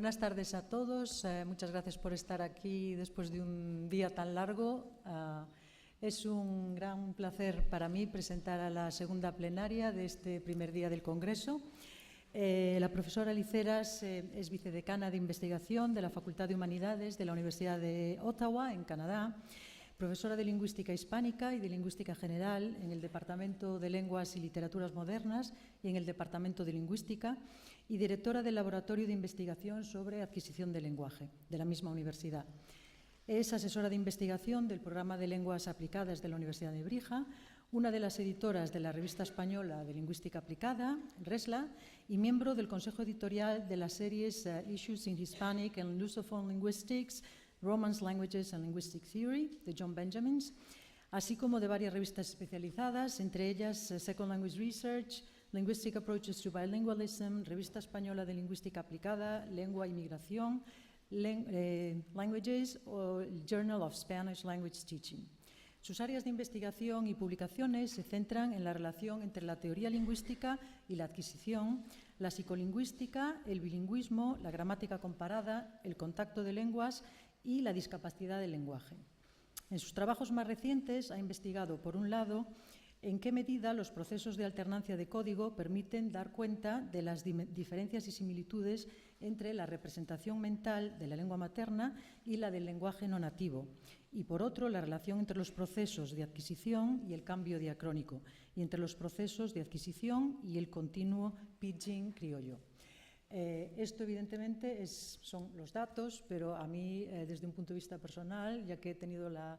Buenas tardes a todos. Muchas gracias por estar aquí después de un día tan largo. Es un gran placer para mí presentar a la segunda plenaria de este primer día del Congreso. La profesora Liceras es vicedecana de investigación de la Facultad de Humanidades de la Universidad de Ottawa, en Canadá, profesora de Lingüística Hispánica y de Lingüística General en el Departamento de Lenguas y Literaturas Modernas y en el Departamento de Lingüística, y directora del Laboratorio de Investigación sobre Adquisición del Lenguaje de la misma universidad. Es asesora de investigación del Programa de Lenguas Aplicadas de la Universidad de Brija, una de las editoras de la Revista Española de Lingüística Aplicada, RESLA, y miembro del Consejo Editorial de las series Issues in Hispanic and Lusophone Linguistics, Romance Languages and Linguistic Theory, de John Benjamins, así como de varias revistas especializadas, entre ellas Second Language Research, Linguistic Approaches to Bilingualism, Revista Española de Lingüística Aplicada, Lengua y Migración, Languages o Journal of Spanish Language Teaching. Sus áreas de investigación y publicaciones se centran en la relación entre la teoría lingüística y la adquisición, la psicolingüística, el bilingüismo, la gramática comparada, el contacto de lenguas y la discapacidad del lenguaje. En sus trabajos más recientes ha investigado, por un lado, en qué medida los procesos de alternancia de código permiten dar cuenta de las diferencias y similitudes entre la representación mental de la lengua materna y la del lenguaje no nativo, y por otro, la relación entre los procesos de adquisición y el cambio diacrónico, y entre los procesos de adquisición y el continuo pidgin criollo. Esto, evidentemente, son los datos, pero a mí, desde un punto de vista personal, ya que he tenido la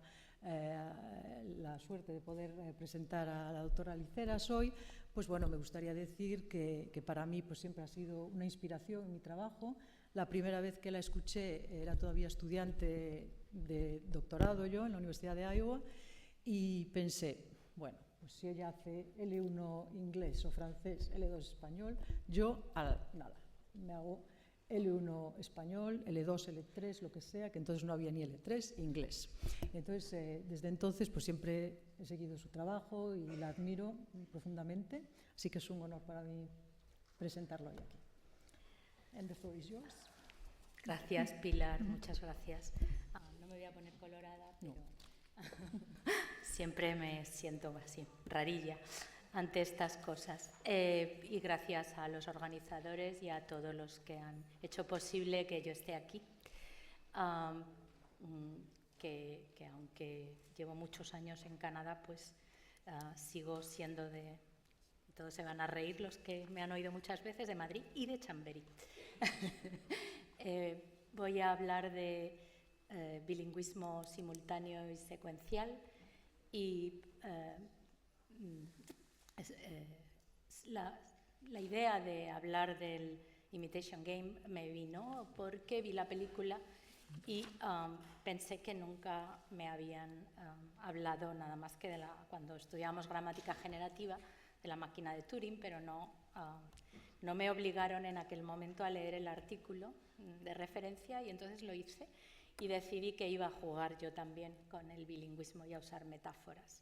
suerte de poder presentar a la doctora Liceras hoy, pues bueno, me gustaría decir que para mí pues siempre ha sido una inspiración en mi trabajo. La primera vez que la escuché era todavía estudiante de doctorado yo en la Universidad de Iowa y pensé, bueno, pues si ella hace L1 inglés o francés, L2 español, yo nada. Me hago L1 español, L2, L3, lo que sea, que entonces no había ni L3, inglés. Entonces, desde entonces, pues siempre he seguido su trabajo y la admiro profundamente, así que es un honor para mí presentarlo hoy aquí. And the floor is yours. Gracias, Pilar, muchas gracias. No me voy a poner colorada, pero siempre me siento así, rarilla ante estas cosas. Y gracias a los organizadores y a todos los que han hecho posible que yo esté aquí. Que aunque llevo muchos años en Canadá, pues sigo siendo de... Todos se van a reír los que me han oído muchas veces, de Madrid y de Chamberí. Voy a hablar de bilingüismo simultáneo y secuencial y la idea de hablar del Imitation Game me vino porque vi la película y pensé que nunca me habían hablado nada más que cuando estudiábamos gramática generativa de la máquina de Turing, pero no me obligaron en aquel momento a leer el artículo de referencia y entonces lo hice y decidí que iba a jugar yo también con el bilingüismo y a usar metáforas.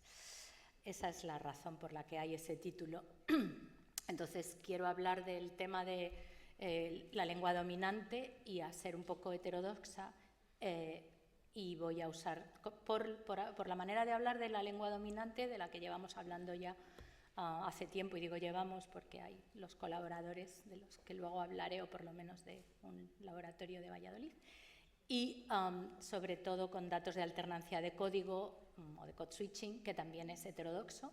Esa es la razón por la que hay ese título. Entonces quiero hablar del tema de la lengua dominante y a ser un poco heterodoxa y voy a usar, por la manera de hablar de la lengua dominante, de la que llevamos hablando ya hace tiempo, y digo llevamos porque hay los colaboradores de los que luego hablaré, o por lo menos de un laboratorio de Valladolid, y sobre todo con datos de alternancia de código o de code switching, que también es heterodoxo.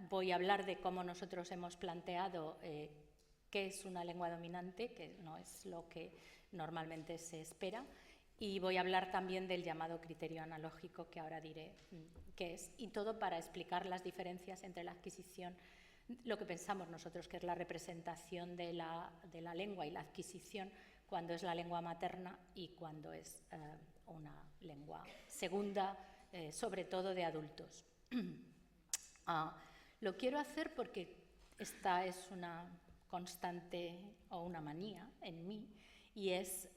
Voy a hablar de cómo nosotros hemos planteado qué es una lengua dominante, que no es lo que normalmente se espera, y voy a hablar también del llamado criterio analógico, que ahora diré qué es, y todo para explicar las diferencias entre la adquisición, lo que pensamos nosotros que es la representación de la lengua y la adquisición cuando es la lengua materna y cuando es una lengua segunda, sobre todo de adultos. Lo quiero hacer porque esta es una constante o una manía en mí, y es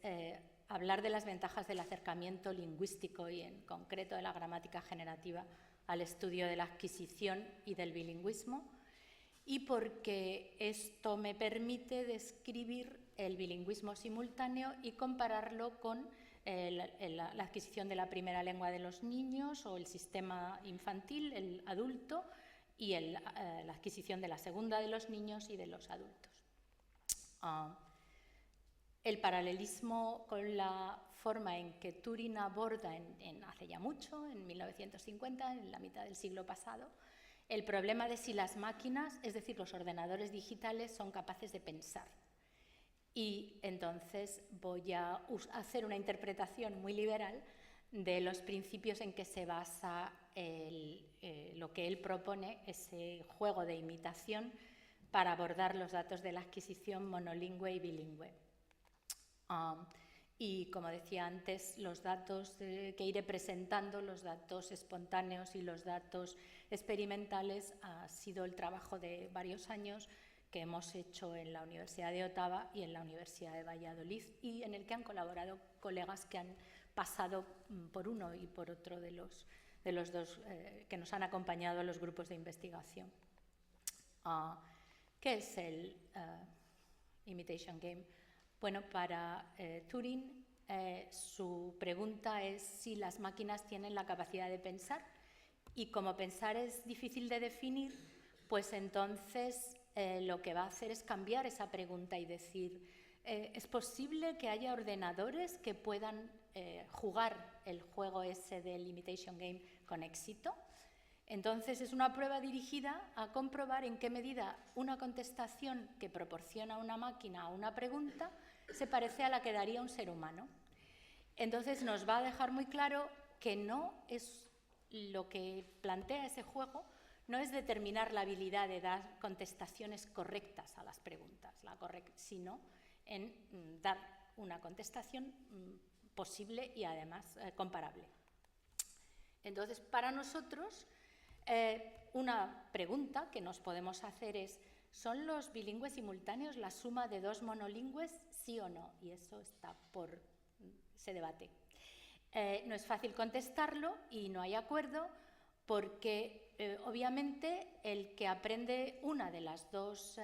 hablar de las ventajas del acercamiento lingüístico y en concreto de la gramática generativa al estudio de la adquisición y del bilingüismo, y porque esto me permite describir el bilingüismo simultáneo y compararlo con la adquisición de la primera lengua de los niños o el sistema infantil, el adulto, y la adquisición de la segunda de los niños y de los adultos. El paralelismo con la forma en que Turing aborda hace ya mucho, en 1950, en la mitad del siglo pasado, el problema de si las máquinas, es decir, los ordenadores digitales, son capaces de pensar. Y entonces voy a hacer una interpretación muy liberal de los principios en que se basa lo que él propone, ese juego de imitación para abordar los datos de la adquisición monolingüe y bilingüe. Y como decía antes, los datos que iré presentando, los datos espontáneos y los datos experimentales, ha sido el trabajo de varios años que hemos hecho en la Universidad de Ottawa y en la Universidad de Valladolid, y en el que han colaborado colegas que han pasado por uno y por otro de los dos que nos han acompañado a los grupos de investigación. ¿Qué es el Imitation Game? Bueno, para Turing su pregunta es si las máquinas tienen la capacidad de pensar, y como pensar es difícil de definir, pues entonces lo que va a hacer es cambiar esa pregunta y decir, ¿es posible que haya ordenadores que puedan jugar el juego ese del Imitation Game con éxito? Entonces es una prueba dirigida a comprobar en qué medida una contestación que proporciona una máquina a una pregunta se parece a la que daría un ser humano. Entonces nos va a dejar muy claro que no es lo que plantea ese juego, no es determinar la habilidad de dar contestaciones correctas a las preguntas, sino en dar una contestación posible y además comparable. Entonces, para nosotros, una pregunta que nos podemos hacer es, ¿son los bilingües simultáneos la suma de dos monolingües, sí o no? Y eso se debate. No es fácil contestarlo y no hay acuerdo porque, obviamente, el que aprende una de las dos,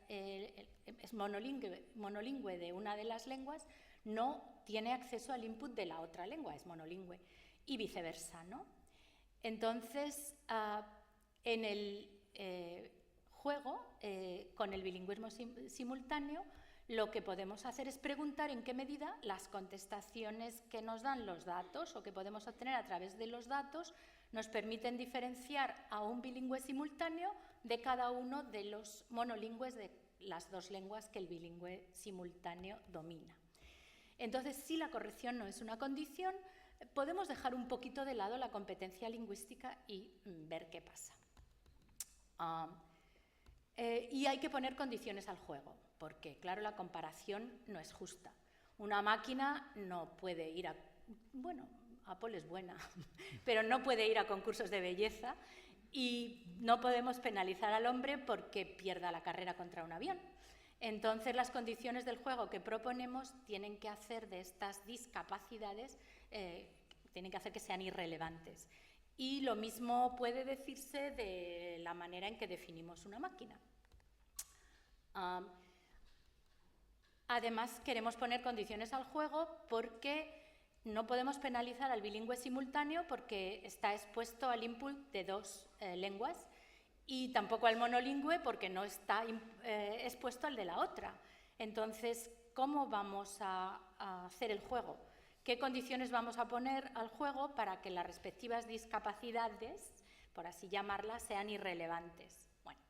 es monolingüe de una de las lenguas, no tiene acceso al input de la otra lengua, es monolingüe, y viceversa, ¿no? Entonces, en el juego, con el bilingüismo simultáneo, lo que podemos hacer es preguntar en qué medida las contestaciones que nos dan los datos o que podemos obtener a través de los datos nos permiten diferenciar a un bilingüe simultáneo de cada uno de los monolingües de las dos lenguas que el bilingüe simultáneo domina. Entonces, si la corrección no es una condición, podemos dejar un poquito de lado la competencia lingüística y ver qué pasa. Y hay que poner condiciones al juego, porque, claro, la comparación no es justa. Una máquina no puede ir bueno, Apple es buena, pero no puede ir a concursos de belleza, y no podemos penalizar al hombre porque pierda la carrera contra un avión. Entonces, las condiciones del juego que proponemos tienen que hacer de estas discapacidades, tienen que hacer que sean irrelevantes. Y lo mismo puede decirse de la manera en que definimos una máquina. Además, queremos poner condiciones al juego porque no podemos penalizar al bilingüe simultáneo porque está expuesto al input de dos lenguas, y tampoco al monolingüe porque no está expuesto al de la otra. Entonces, ¿cómo vamos a hacer el juego? ¿Qué condiciones vamos a poner al juego para que las respectivas discapacidades, por así llamarlas, sean irrelevantes? Bueno,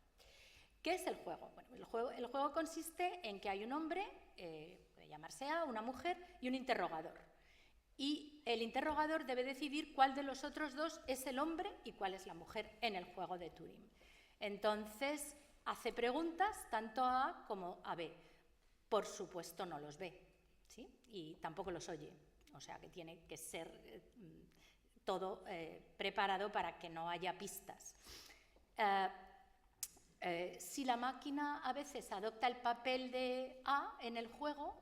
¿qué es el juego? Bueno, el juego consiste en que hay un hombre, puede llamarse A, una mujer y un interrogador. Y el interrogador debe decidir cuál de los otros dos es el hombre y cuál es la mujer en el juego de Turing. Entonces, hace preguntas tanto a A como a B. Por supuesto, no los ve, ¿sí? Y tampoco los oye. O sea, que tiene que ser todo preparado para que no haya pistas. Si la máquina a veces adopta el papel de A en el juego,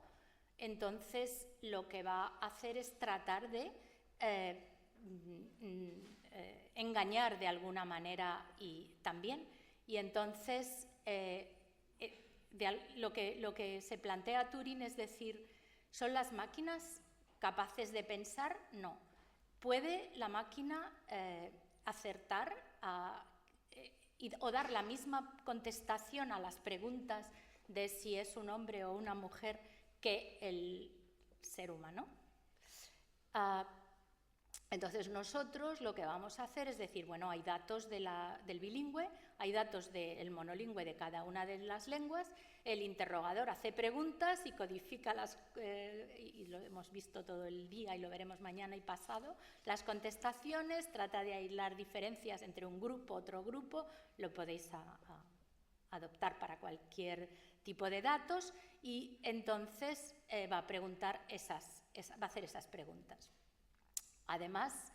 entonces lo que va a hacer es tratar de engañar de alguna manera y entonces lo que se plantea Turing es decir, ¿son las máquinas capaces de pensar? No. ¿Puede la máquina acertar o dar la misma contestación a las preguntas de si es un hombre o una mujer que el ser humano? Entonces nosotros lo que vamos a hacer es decir, bueno, hay datos del bilingüe, hay datos del monolingüe de cada una de las lenguas, el interrogador hace preguntas y codifica y lo hemos visto todo el día y lo veremos mañana y pasado, las contestaciones, trata de aislar diferencias entre un grupo, otro grupo, lo podéis adoptar para cualquier tipo de datos y entonces va a preguntar va a hacer esas preguntas. Además,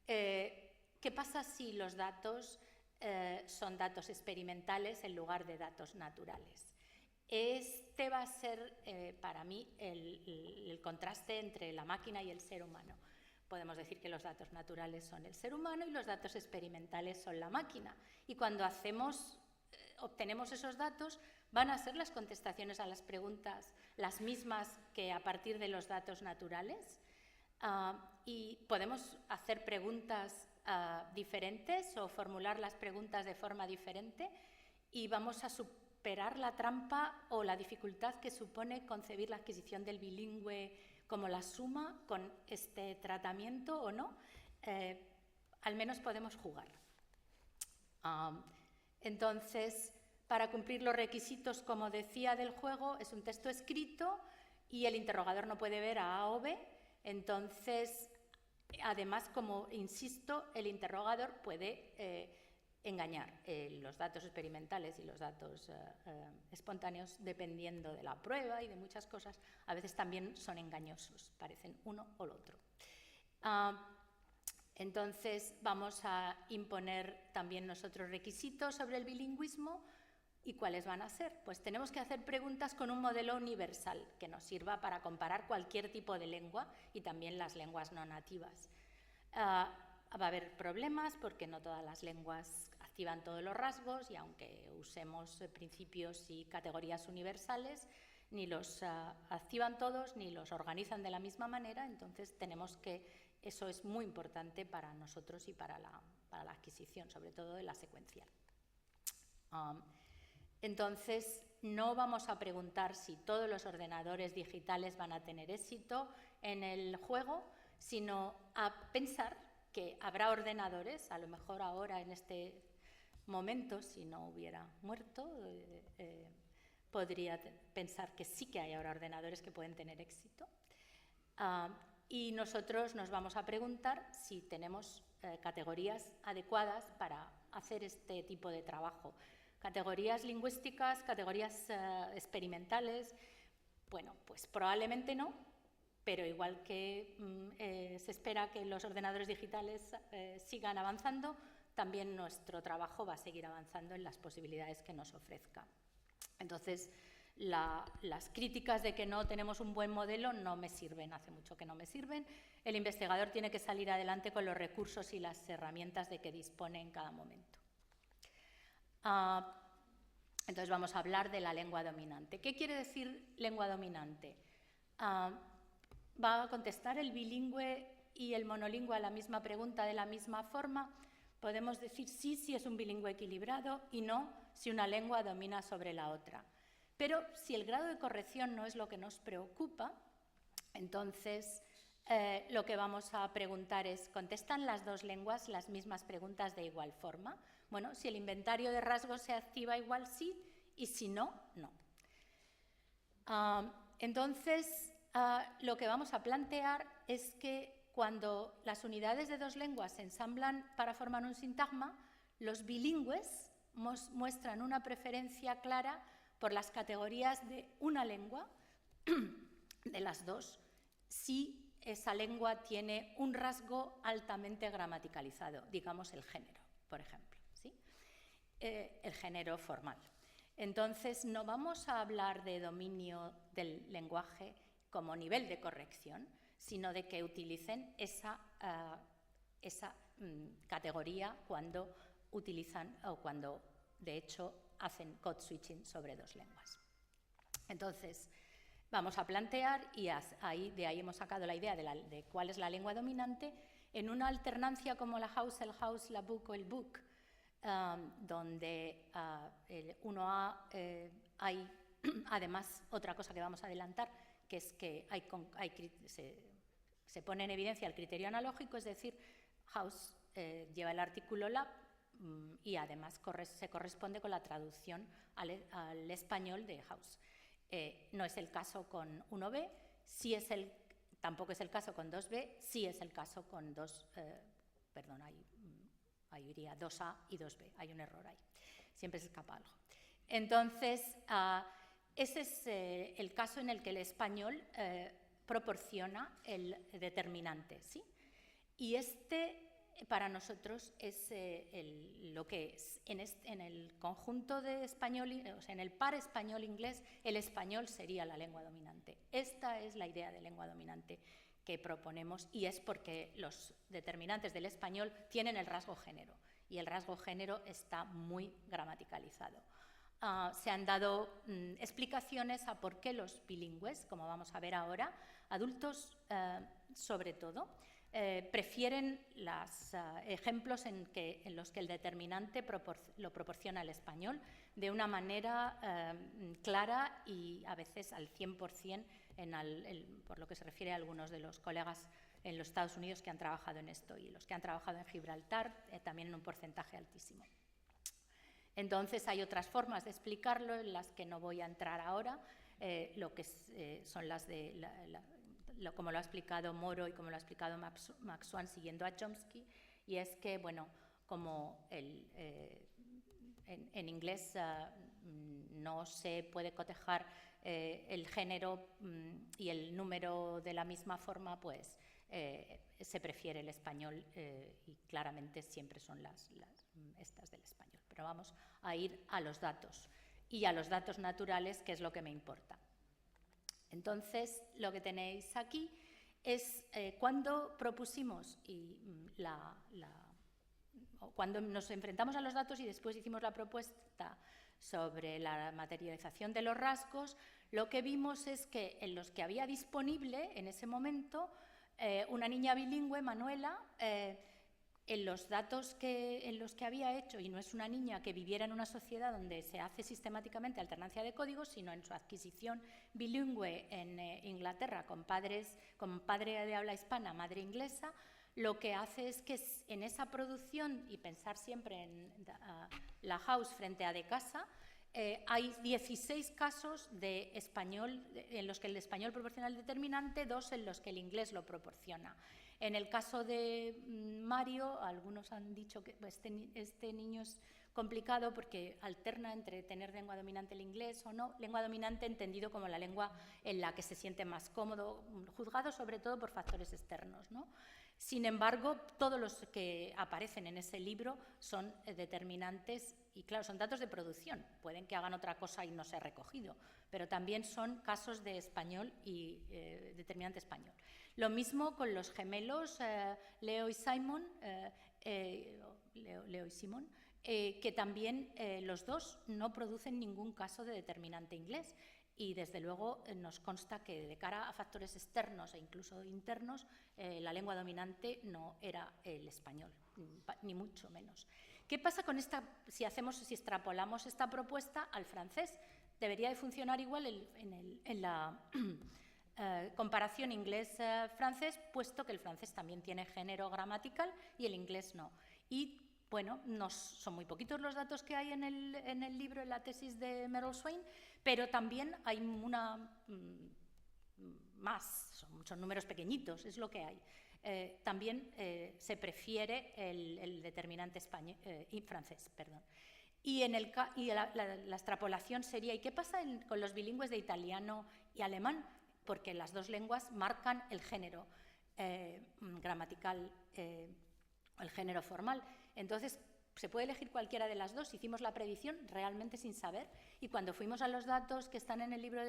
¿qué pasa si los datos son datos experimentales en lugar de datos naturales? Este va a ser para mí el contraste entre la máquina y el ser humano. Podemos decir que los datos naturales son el ser humano y los datos experimentales son la máquina. Y cuando obtenemos esos datos, van a ser las contestaciones a las preguntas las mismas que a partir de los datos naturales. Y podemos hacer preguntas diferentes o formular las preguntas de forma diferente y vamos a superar la trampa o la dificultad que supone concebir la adquisición del bilingüe como la suma con este tratamiento o no. Al menos podemos jugar. Entonces, para cumplir los requisitos, como decía, del juego, es un texto escrito y el interrogador no puede ver a o B. Entonces, además, como insisto, el interrogador puede engañar los datos experimentales y los datos espontáneos dependiendo de la prueba y de muchas cosas. A veces también son engañosos, parecen uno o el otro. Entonces, vamos a imponer también nosotros requisitos sobre el bilingüismo. ¿Y cuáles van a ser? Pues tenemos que hacer preguntas con un modelo universal que nos sirva para comparar cualquier tipo de lengua y también las lenguas no nativas. Va a haber problemas porque no todas las lenguas activan todos los rasgos y aunque usemos principios y categorías universales, ni los activan todos ni los organizan de la misma manera, entonces eso es muy importante para nosotros y para la adquisición, sobre todo de la secuencial. Entonces, no vamos a preguntar si todos los ordenadores digitales van a tener éxito en el juego, sino a pensar que habrá ordenadores, a lo mejor ahora en este momento, si no hubiera muerto, podría pensar que sí que hay ahora ordenadores que pueden tener éxito. Y nosotros nos vamos a preguntar si tenemos categorías adecuadas para hacer este tipo de trabajo. Categorías lingüísticas, categorías experimentales, bueno, pues probablemente no, pero igual que se espera que los ordenadores digitales sigan avanzando, también nuestro trabajo va a seguir avanzando en las posibilidades que nos ofrezca. Entonces, las críticas de que no tenemos un buen modelo no me sirven, hace mucho que no me sirven. El investigador tiene que salir adelante con los recursos y las herramientas de que dispone en cada momento. Entonces vamos a hablar de la lengua dominante. ¿Qué quiere decir lengua dominante? ¿Va a contestar el bilingüe y el monolingüe a la misma pregunta de la misma forma? Podemos decir sí si es un bilingüe equilibrado y no si una lengua domina sobre la otra. Pero si el grado de corrección no es lo que nos preocupa, entonces lo que vamos a preguntar es, ¿contestan las dos lenguas las mismas preguntas de igual forma? Bueno, si el inventario de rasgos se activa igual sí, y si no, no. Entonces, lo que vamos a plantear es que cuando las unidades de dos lenguas se ensamblan para formar un sintagma, los bilingües muestran una preferencia clara por las categorías de una lengua, de las dos, si esa lengua tiene un rasgo altamente gramaticalizado, digamos el género, por ejemplo, ¿sí? El género formal. Entonces, no vamos a hablar de dominio del lenguaje como nivel de corrección, sino de que utilicen esa categoría cuando utilizan o cuando, de hecho, hacen code switching sobre dos lenguas. Entonces, vamos a plantear, y de ahí hemos sacado la idea de cuál es la lengua dominante, en una alternancia como la house, el house, la book o el book, donde hay además otra cosa que vamos a adelantar, que es que se pone en evidencia el criterio analógico, es decir, house lleva el artículo la y además se corresponde con la traducción al español de house. No es el caso con 1B, tampoco es el caso con 2B, sí es el caso con ahí iría 2A y 2B, hay un error ahí, siempre se escapa algo. Entonces, ese es el caso en el que el español proporciona el determinante, ¿sí? Y para nosotros es lo que es. En el conjunto de español, o sea, en el par español-inglés, el español sería la lengua dominante. Esta es la idea de lengua dominante que proponemos, y es porque los determinantes del español tienen el rasgo género, y el rasgo género está muy gramaticalizado. Se han dado explicaciones a por qué los bilingües, como vamos a ver ahora, adultos sobre todo, prefieren los ejemplos en los que el determinante lo proporciona el español de una manera clara y a veces al 100%, por lo que se refiere a algunos de los colegas en los Estados Unidos que han trabajado en esto, y los que han trabajado en Gibraltar también en un porcentaje altísimo. Entonces hay otras formas de explicarlo en las que no voy a entrar ahora, son las de como lo ha explicado Moro y como lo ha explicado Max Swann siguiendo a Chomsky, y es que, bueno, como en inglés no se puede cotejar el género y el número de la misma forma, pues se prefiere el español y claramente siempre son estas del español. Pero vamos a ir a los datos y a los datos naturales, que es lo que me importa. Entonces, lo que tenéis aquí es cuando propusimos cuando nos enfrentamos a los datos y después hicimos la propuesta sobre la materialización de los rasgos, lo que vimos es que en los que había disponible en ese momento una niña bilingüe, Manuela, en los datos en los que había hecho, y no es una niña que viviera en una sociedad donde se hace sistemáticamente alternancia de códigos, sino en su adquisición bilingüe en Inglaterra con padre de habla hispana, madre inglesa, lo que hace es que en esa producción, y pensar siempre en la house frente a de casa, hay 16 casos de español en los que el español proporciona el determinante, 2 en los que el inglés lo proporciona. En el caso de Mario, algunos han dicho que este niño es complicado porque alterna entre tener lengua dominante el inglés o no, lengua dominante entendido como la lengua en la que se siente más cómodo, juzgado sobre todo por factores externos, ¿no? Sin embargo, todos los que aparecen en ese libro son determinantes y, claro, son datos de producción. Pueden que hagan otra cosa y no se ha recogido, pero también son casos de español y determinante español. Lo mismo con los gemelos Leo y Simon, que también los dos no producen ningún caso de determinante inglés. Y desde luego nos consta que de cara a factores externos e incluso internos, la lengua dominante no era el español, ni mucho menos. ¿Qué pasa con si extrapolamos esta propuesta al francés? Debería de funcionar igual en la comparación inglés-francés, puesto que el francés también tiene género gramatical y el inglés no. Y bueno, son muy poquitos los datos que hay en el libro, en la tesis de Merrill Swain, pero también hay son números pequeñios, es lo que hay. También se prefiere el determinante francés. Y la extrapolación sería, ¿y qué pasa con los bilingües de italiano y alemán? Porque las dos lenguas marcan el género gramatical, el género formal. Entonces, se puede elegir cualquiera de las dos. Hicimos la predicción realmente sin saber, y cuando fuimos a los datos que están en el libro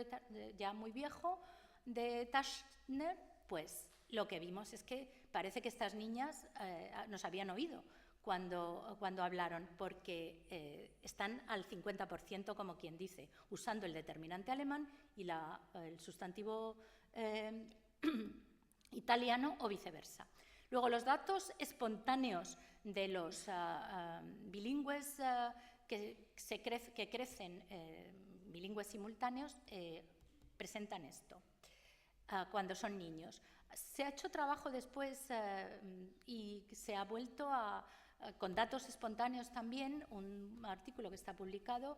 ya muy viejo de Tashner, pues lo que vimos es que parece que estas niñas nos habían oído cuando hablaron, porque están al 50%, como quien dice, usando el determinante alemán y el sustantivo italiano o viceversa. Luego, los datos espontáneos de los bilingües que crecen bilingües simultáneos presentan esto cuando son niños. Se ha hecho trabajo después y se ha vuelto con datos espontáneos también, un artículo que está publicado,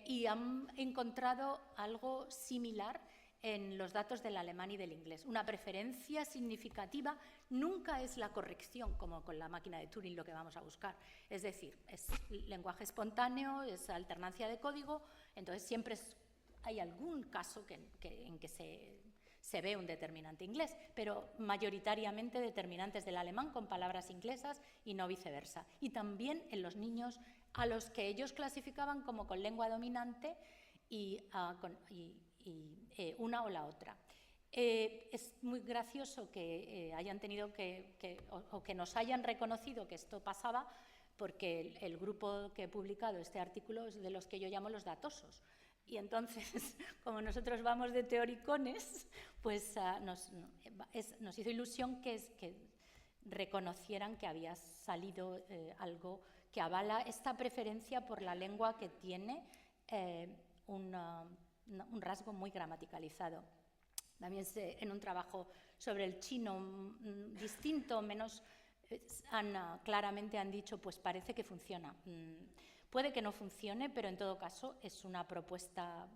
y han encontrado algo similar en los datos del alemán y del inglés. Una preferencia significativa nunca es la corrección, como con la máquina de Turing lo que vamos a buscar. Es decir, es lenguaje espontáneo, es alternancia de código, entonces siempre hay algún caso en que se ve un determinante inglés, pero mayoritariamente determinantes del alemán con palabras inglesas y no viceversa. Y también en los niños a los que ellos clasificaban como con lengua dominante y una o la otra. Es muy gracioso que hayan tenido o que nos hayan reconocido que esto pasaba, porque el grupo que he publicado este artículo es de los que yo llamo los datosos. Y entonces, como nosotros vamos de teoricones, pues nos hizo ilusión que reconocieran que había salido algo que avala esta preferencia por la lengua que tiene un rasgo muy gramaticalizado. También en un trabajo sobre el chino distinto, menos, claramente han dicho, pues parece que funciona. Puede que no funcione, pero en todo caso es una propuesta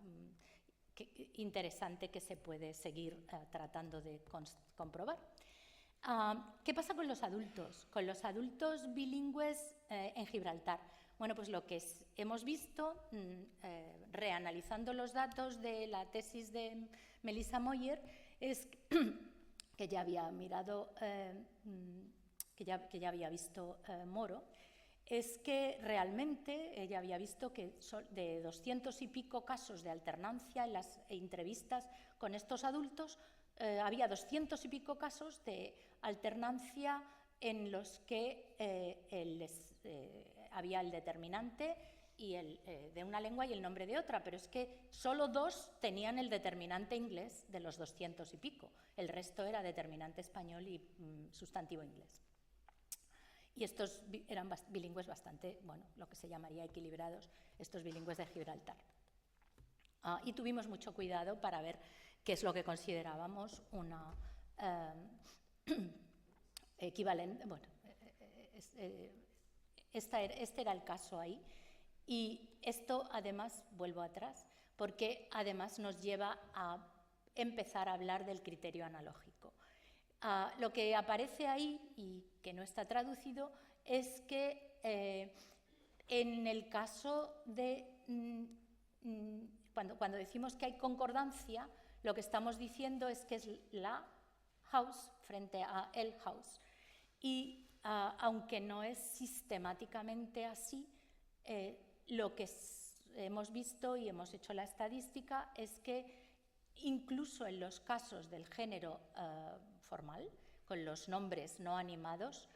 interesante que se puede seguir tratando de comprobar. ¿Qué pasa con los adultos? Con los adultos bilingües en Gibraltar. Bueno, pues lo que hemos visto, reanalizando los datos de la tesis de Melissa Moyer, es que ya había mirado, que ya había visto Moro, es que realmente ella había visto que de 200 y pico casos de alternancia en las entrevistas con estos adultos, había 200 y pico casos de alternancia en los que había el determinante y de una lengua y el nombre de otra, pero es que solo 2 tenían el determinante inglés de los 200 y pico. El resto era determinante español y sustantivo inglés. Y estos eran bilingües bastante, bueno, lo que se llamaría equilibrados, estos bilingües de Gibraltar. Y tuvimos mucho cuidado para ver qué es lo que considerábamos una equivalente. Bueno, este era el caso ahí. Y esto, además, vuelvo atrás, porque además nos lleva a empezar a hablar del criterio analógico. Lo que aparece ahí, y que no está traducido, es que en el caso de cuando decimos que hay concordancia, lo que estamos diciendo es que es la house frente a el house. Y aunque no es sistemáticamente así, lo que hemos visto y hemos hecho la estadística es que incluso en los casos del género formal, con los nombres no animados,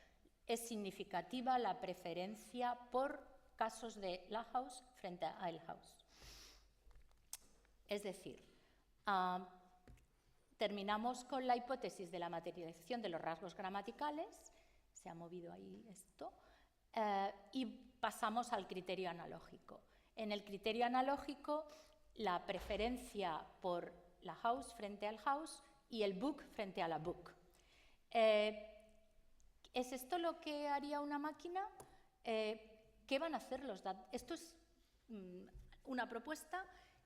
es significativa la preferencia por casos de la house frente a el house. Es decir, terminamos con la hipótesis de la materialización de los rasgos gramaticales, se ha movido ahí esto, y pasamos al criterio analógico. En el criterio analógico, la preferencia por la house frente al house y el book frente a la book. ¿Es esto lo que haría una máquina? ¿Qué van a hacer los datos? Esto es una propuesta.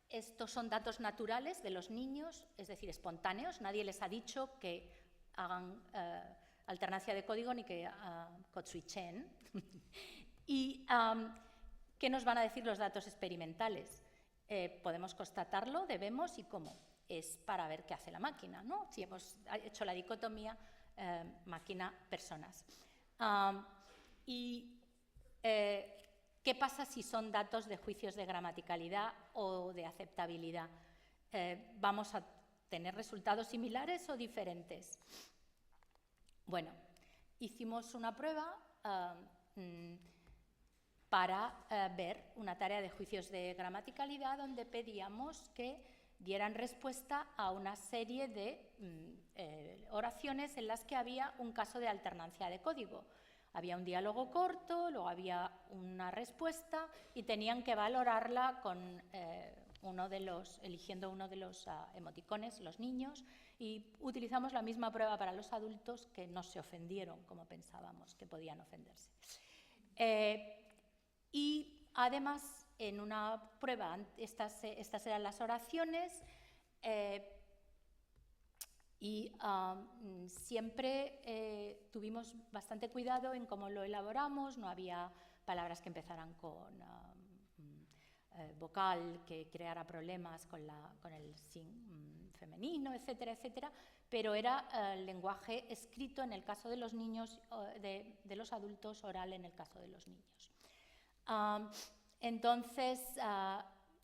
Estos son datos naturales de los niños, es decir, espontáneos. Nadie les ha dicho que hagan alternancia de código ni que code-switchen. ¿Y qué nos van a decir los datos experimentales? Podemos constatarlo, debemos, ¿y cómo? Es para ver qué hace la máquina, ¿no? Si hemos hecho la dicotomía máquina-personas. ¿Qué pasa si son datos de juicios de gramaticalidad o de aceptabilidad? ¿Vamos a tener resultados similares o diferentes? Bueno, hicimos una prueba para ver una tarea de juicios de gramaticalidad donde pedíamos que dieran respuesta a una serie de oraciones en las que había un caso de alternancia de código. Había un diálogo corto, luego había una respuesta y tenían que valorarla con eligiendo uno de los emoticones, los niños, y utilizamos la misma prueba para los adultos, que no se ofendieron como pensábamos que podían ofenderse. Y además, en una prueba, estas eran las oraciones, y siempre tuvimos bastante cuidado en cómo lo elaboramos. No había palabras que empezaran con vocal que creara problemas con el sin femenino, etcétera, etcétera, pero era lenguaje escrito en el caso de los niños, de los adultos, oral en el caso de los niños. Entonces,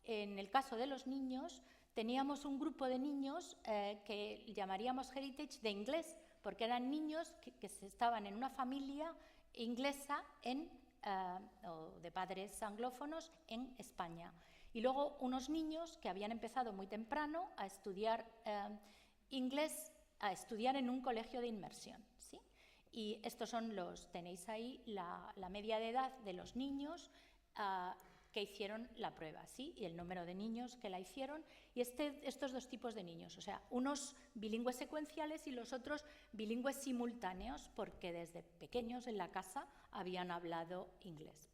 en el caso de los niños, teníamos un grupo de niños que llamaríamos Heritage de inglés, porque eran niños que estaban en una familia inglesa o de padres anglófonos en España. Y luego unos niños que habían empezado muy temprano a estudiar inglés, a estudiar en un colegio de inmersión, ¿sí? Y estos son tenéis ahí la media de edad de los niños que hicieron la prueba, ¿sí? Y el número de niños que la hicieron, y estos dos tipos de niños, o sea, unos bilingües secuenciales y los otros bilingües simultáneos, porque desde pequeños en la casa habían hablado inglés.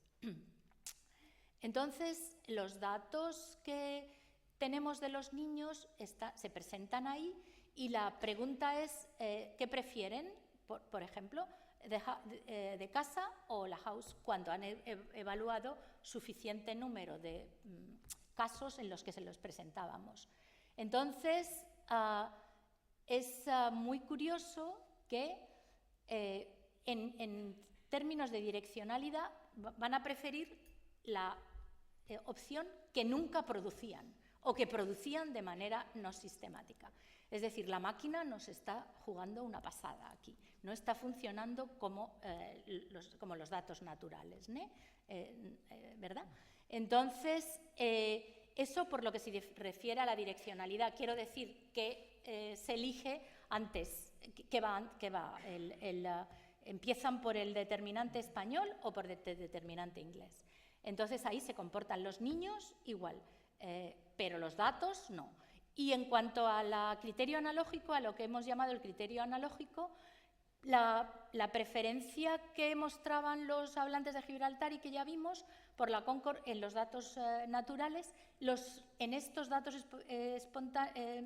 Entonces, los datos que tenemos de los niños se presentan ahí, y la pregunta es, ¿qué prefieren? Por ejemplo, de casa o la house, cuando han evaluado suficiente número de casos en los que se los presentábamos. Entonces, es muy curioso que en términos de direccionalidad van a preferir la opción que nunca producían o que producían de manera no sistemática. Es decir, la máquina nos está jugando una pasada aquí, no está funcionando como los datos naturales, ¿verdad? Entonces, eso por lo que se refiere a la direccionalidad. Quiero decir que se elige antes, empiezan por el determinante español o por el determinante inglés. Entonces, ahí se comportan los niños igual, pero los datos no. Y en cuanto al criterio analógico, a lo que hemos llamado el criterio analógico, la preferencia que mostraban los hablantes de Gibraltar y que ya vimos por la Concord en los datos naturales, en estos datos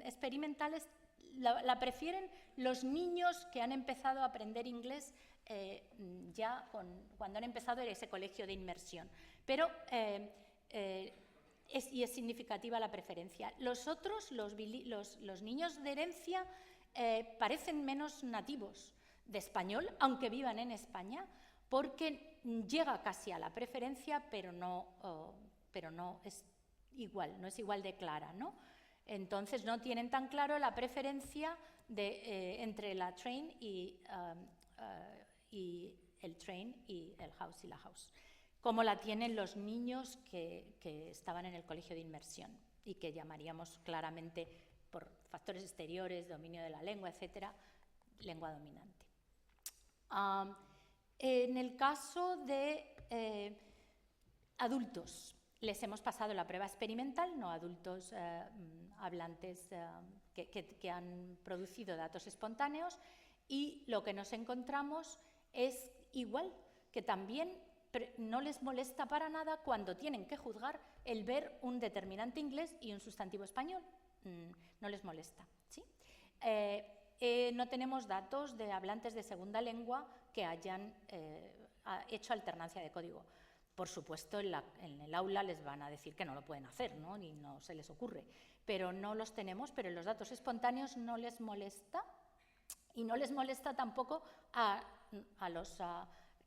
experimentales la prefieren los niños que han empezado a aprender inglés cuando han empezado en ese colegio de inmersión. Pero es significativa la preferencia. Los otros, los niños de herencia, parecen menos nativos de español, aunque vivan en España, porque llega casi a la preferencia, pero no es igual de clara, ¿no? Entonces no tienen tan claro la preferencia entre la train y el train y el house y la house, como la tienen los niños que estaban en el colegio de inmersión y que llamaríamos claramente, por factores exteriores, dominio de la lengua, etcétera, lengua dominante. En el caso de adultos, les hemos pasado la prueba experimental, no adultos hablantes que han producido datos espontáneos, y lo que nos encontramos es igual, que también no les molesta para nada cuando tienen que juzgar el ver un determinante inglés y un sustantivo español. No les molesta, ¿sí? No tenemos datos de hablantes de segunda lengua que hayan hecho alternancia de código. Por supuesto, en el aula les van a decir que no lo pueden hacer, ¿no? Ni no se les ocurre, pero no los tenemos. Pero en los datos espontáneos no les molesta, y no les molesta tampoco a los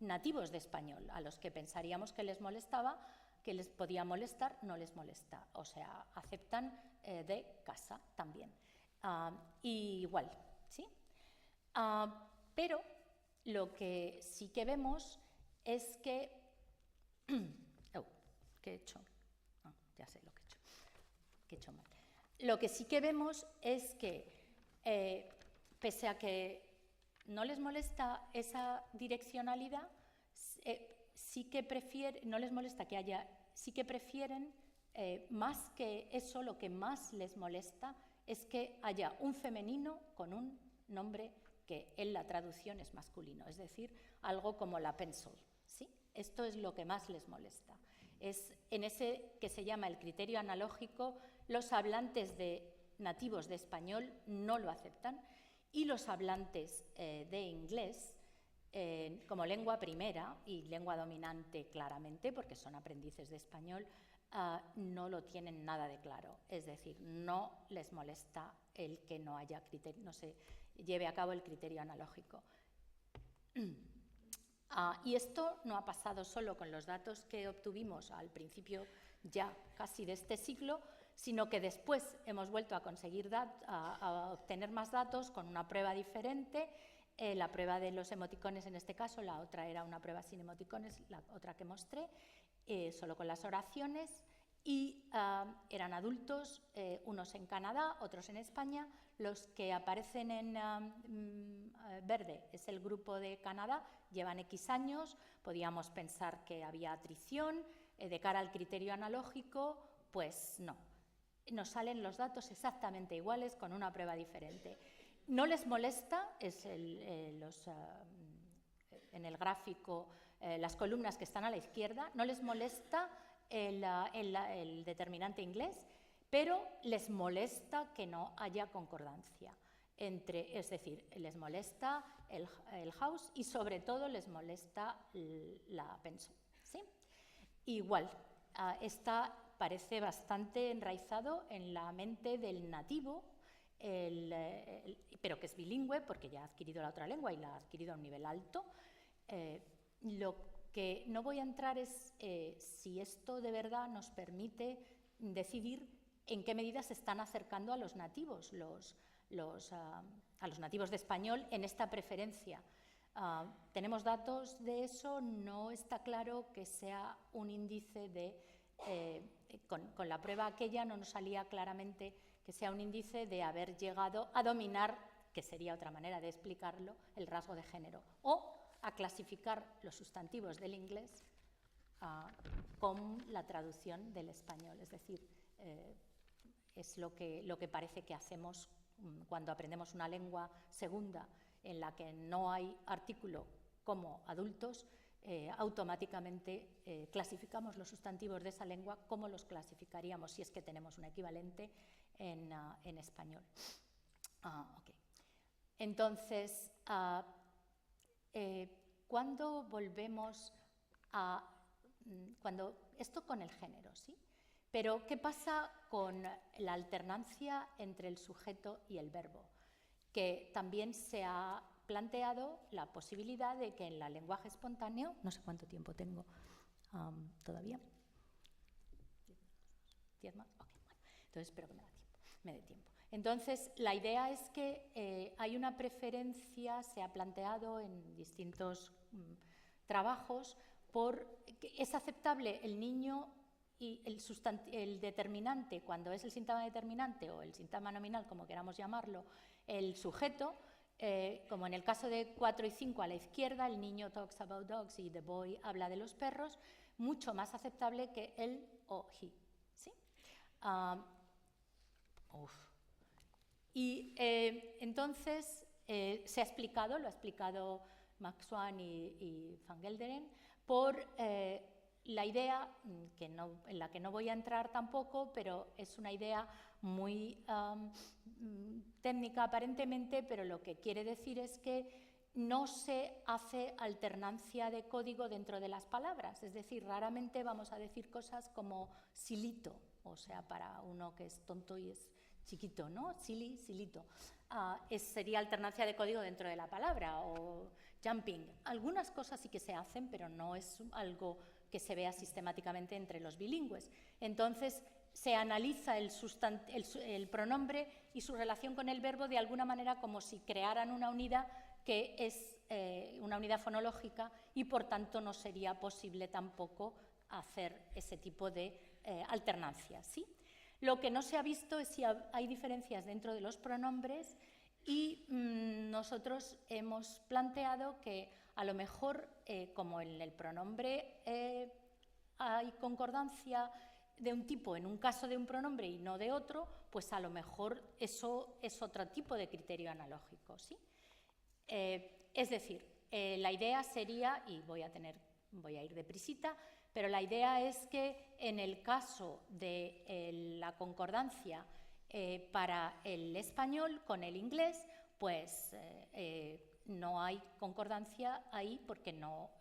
nativos de español, a los que pensaríamos que les molestaba, que les podía molestar, no les molesta. O sea, aceptan de casa también. Y igual, ¿sí? Pero lo que sí que vemos es que... Oh, ¿qué he hecho? Oh, ya sé lo que he hecho mal. Lo que sí que vemos es que, pese a que no les molesta esa direccionalidad, sí que no les molesta que haya, sí que prefieren, más que eso, lo que más les molesta es que haya un femenino con un nombre que en la traducción es masculino, es decir, algo como la pencil, ¿sí? Esto es lo que más les molesta. Es en ese que se llama el criterio analógico, los hablantes nativos de español no lo aceptan y los hablantes de inglés, como lengua primera y lengua dominante claramente, porque son aprendices de español, no lo tienen nada de claro. Es decir, no les molesta el que no haya criterio, no se lleve a cabo el criterio analógico. Y esto no ha pasado solo con los datos que obtuvimos al principio ya casi de este siglo, sino que después hemos vuelto a conseguir a obtener más datos con una prueba diferente. La prueba de los emoticones en este caso, la otra era una prueba sin emoticones, la otra que mostré, solo con las oraciones, y eran adultos, unos en Canadá, otros en España. Los que aparecen en verde es el grupo de Canadá, llevan X años, podíamos pensar que había atrición, de cara al criterio analógico, pues no. Nos salen los datos exactamente iguales con una prueba diferente. No les molesta, en el gráfico, las columnas que están a la izquierda, no les molesta el determinante inglés, pero les molesta que no haya concordancia es decir, les molesta el house y sobre todo les molesta la pencil, ¿sí? Igual, esta parece bastante enraizado en la mente del nativo, pero que es bilingüe porque ya ha adquirido la otra lengua y la ha adquirido a un nivel alto. Lo que no voy a entrar es si esto de verdad nos permite decidir en qué medida se están acercando a los nativos, a los nativos de español en esta preferencia. Tenemos datos de eso, no está claro que sea un índice de... con la prueba aquella no nos salía claramente que sea un índice de haber llegado a dominar, que sería otra manera de explicarlo, el rasgo de género, o a clasificar los sustantivos del inglés con la traducción del español. Es decir, es lo que parece que hacemos cuando aprendemos una lengua segunda en la que no hay artículo como adultos, automáticamente clasificamos los sustantivos de esa lengua como los clasificaríamos si es que tenemos un equivalente en español. Okay. Entonces, cuando volvemos esto con el género, ¿sí? Pero, ¿qué pasa con la alternancia entre el sujeto y el verbo? Que también se ha planteado la posibilidad de que en el lenguaje espontáneo, no sé cuánto tiempo tengo todavía, 10 más, okay, bueno, entonces espero que me dé tiempo. Entonces, la idea es que hay una preferencia, se ha planteado en distintos trabajos, por que es aceptable el niño y el determinante, cuando es el síntoma determinante o el síntoma nominal, como queramos llamarlo, el sujeto, como en el caso de 4 y 5 a la izquierda, el niño talks about dogs y the boy habla de los perros, mucho más aceptable que él o he, ¿sí? Y entonces se ha explicado, lo ha explicado Max Swann y Van Gelderen, por la idea, en la que no voy a entrar tampoco, pero es una idea muy técnica aparentemente, pero lo que quiere decir es que no se hace alternancia de código dentro de las palabras, es decir, raramente vamos a decir cosas como silito, o sea, para uno que es tonto y es chiquito, ¿no? Silly, silito. Sería alternancia de código dentro de la palabra, o jumping. Algunas cosas sí que se hacen, pero no es algo que se vea sistemáticamente entre los bilingües. Entonces, se analiza el pronombre y su relación con el verbo de alguna manera como si crearan una unidad que es una unidad fonológica y por tanto no sería posible tampoco hacer ese tipo de alternancia, ¿sí? Lo que no se ha visto es si hay diferencias dentro de los pronombres y nosotros hemos planteado que a lo mejor, como en el pronombre hay concordancia de un tipo en un caso de un pronombre y no de otro, pues a lo mejor eso es otro tipo de criterio analógico, ¿sí? Es decir, la idea sería, y voy a ir deprisita, pero la idea es que en el caso de la concordancia para el español con el inglés, pues no hay concordancia ahí porque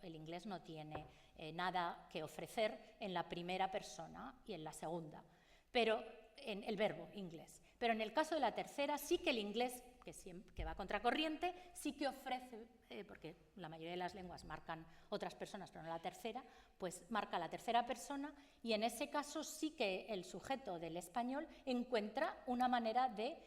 el inglés no tiene nada que ofrecer en la primera persona y en la segunda, pero en el verbo inglés. Pero en el caso de la tercera sí que el inglés, que va contracorriente, sí que ofrece, porque la mayoría de las lenguas marcan otras personas, pero no la tercera, pues marca la tercera persona y en ese caso sí que el sujeto del español encuentra una manera de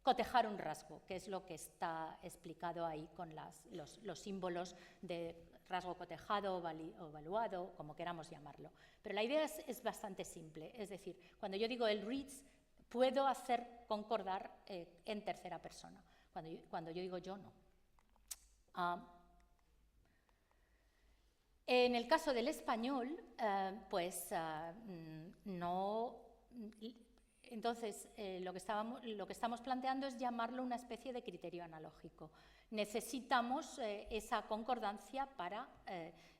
cotejar un rasgo, que es lo que está explicado ahí con los símbolos de rasgo cotejado o evaluado, como queramos llamarlo. Pero la idea es bastante simple, es decir, cuando yo digo el reads, puedo hacer concordar en tercera persona. Cuando yo digo yo, no. En el caso del español, pues no. Entonces, lo que estamos planteando es llamarlo una especie de criterio analógico. Necesitamos esa concordancia para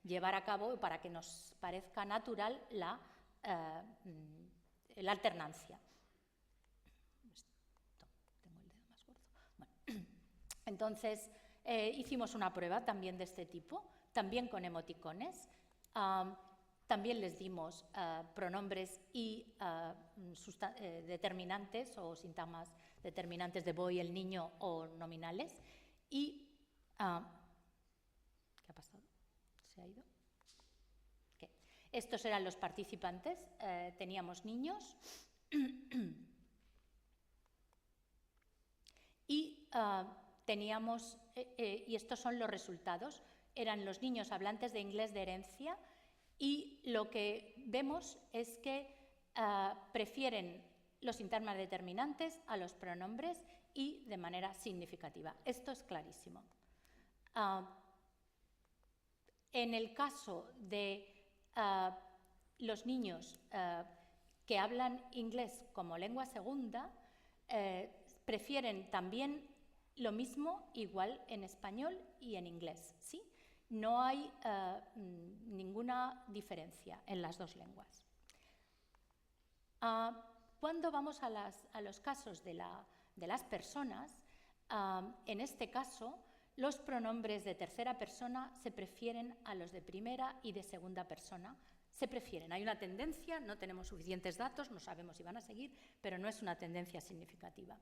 llevar a cabo, para que nos parezca natural la alternancia. Tengo el dedo más gordo. Bueno. Entonces, hicimos una prueba también de este tipo, también con emoticones. También les dimos pronombres y determinantes o sintagmas determinantes de voy, el niño o nominales. Y, ¿qué ha pasado? ¿Se ha ido? ¿Qué? Estos eran los participantes. Teníamos niños y teníamos, y estos son los resultados, eran los niños hablantes de inglés de herencia. Y lo que vemos es que prefieren los sintagmas determinantes a los pronombres y de manera significativa. Esto es clarísimo. En el caso de los niños que hablan inglés como lengua segunda, prefieren también lo mismo igual en español y en inglés, ¿sí? No hay ninguna diferencia en las dos lenguas. Cuando vamos a los casos de las personas, en este caso, los pronombres de tercera persona se prefieren a los de primera y de segunda persona. Se prefieren. Hay una tendencia, no tenemos suficientes datos, no sabemos si van a seguir, pero no es una tendencia significativa.